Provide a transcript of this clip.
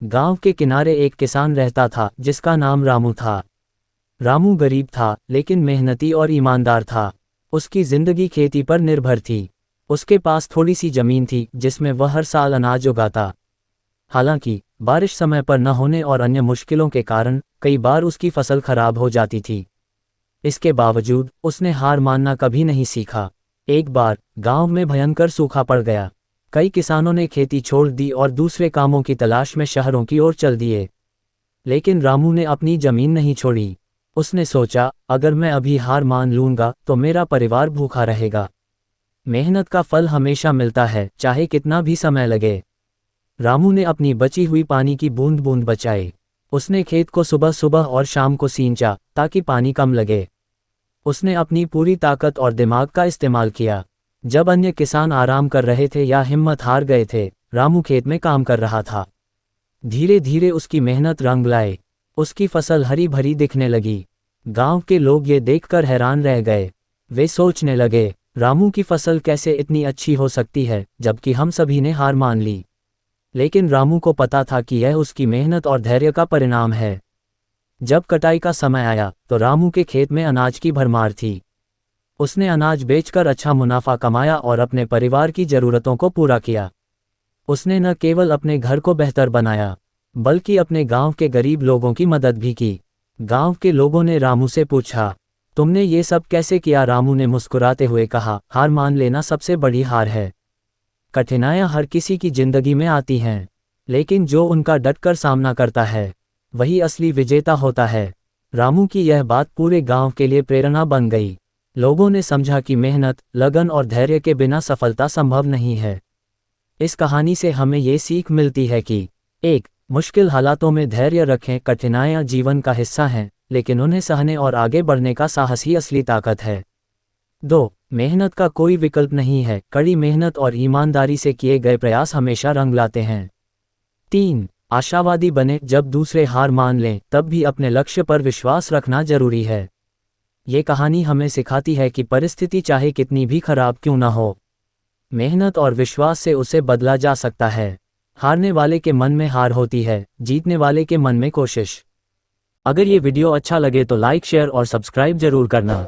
गांव के किनारे एक किसान रहता था जिसका नाम रामू था। रामू गरीब था लेकिन मेहनती और ईमानदार था। उसकी जिंदगी खेती पर निर्भर थी। उसके पास थोड़ी सी जमीन थी जिसमें वह हर साल अनाज उगाता। हालांकि बारिश समय पर न होने और अन्य मुश्किलों के कारण कई बार उसकी फसल खराब हो जाती थी। इसके बावजूद उसने हार मानना कभी नहीं सीखा। एक बार गांव में भयंकर सूखा पड़ गया। कई किसानों ने खेती छोड़ दी और दूसरे कामों की तलाश में शहरों की ओर चल दिए। लेकिन रामू ने अपनी जमीन नहीं छोड़ी। उसने सोचा, अगर मैं अभी हार मान लूंगा तो मेरा परिवार भूखा रहेगा। मेहनत का फल हमेशा मिलता है, चाहे कितना भी समय लगे। रामू ने अपनी बची हुई पानी की बूंद बूंद बचाई। उसने खेत को सुबह सुबह और शाम को सींचा ताकि पानी कम लगे। उसने अपनी पूरी ताकत और दिमाग का इस्तेमाल किया। जब अन्य किसान आराम कर रहे थे या हिम्मत हार गए थे, रामू खेत में काम कर रहा था। धीरे धीरे उसकी मेहनत रंग लाए। उसकी फसल हरी भरी दिखने लगी। गांव के लोग ये देखकर हैरान रह गए। वे सोचने लगे, रामू की फसल कैसे इतनी अच्छी हो सकती है जबकि हम सभी ने हार मान ली। लेकिन रामू को पता था कि यह उसकी मेहनत और धैर्य का परिणाम है। जब कटाई का समय आया तो रामू के खेत में अनाज की भरमार थी। उसने अनाज बेचकर अच्छा मुनाफा कमाया और अपने परिवार की जरूरतों को पूरा किया। उसने न केवल अपने घर को बेहतर बनाया, बल्कि अपने गांव के गरीब लोगों की मदद भी की। गांव के लोगों ने रामू से पूछा, तुमने ये सब कैसे किया? रामू ने मुस्कुराते हुए कहा, हार मान लेना सबसे बड़ी हार है। कठिनाइयां हर किसी की जिंदगी में आती हैं, लेकिन जो उनका डटकर सामना करता है वही असली विजेता होता है। रामू की यह बात पूरे गांव के लिए प्रेरणा बन गई। लोगों ने समझा कि मेहनत, लगन और धैर्य के बिना सफलता संभव नहीं है। इस कहानी से हमें ये सीख मिलती है कि 1. मुश्किल हालातों में धैर्य रखें। कठिनाइयां जीवन का हिस्सा हैं, लेकिन उन्हें सहने और आगे बढ़ने का साहस ही असली ताकत है। 2. मेहनत का कोई विकल्प नहीं है। कड़ी मेहनत और ईमानदारी से किए गए प्रयास हमेशा रंग लाते हैं। 3. आशावादी बने। जब दूसरे हार मान लें तब भी अपने लक्ष्य पर विश्वास रखना जरूरी है। ये कहानी हमें सिखाती है कि परिस्थिति चाहे कितनी भी खराब क्यों न हो, मेहनत और विश्वास से उसे बदला जा सकता है। हारने वाले के मन में हार होती है, जीतने वाले के मन में कोशिश। अगर ये वीडियो अच्छा लगे तो लाइक, शेयर और सब्सक्राइब जरूर करना।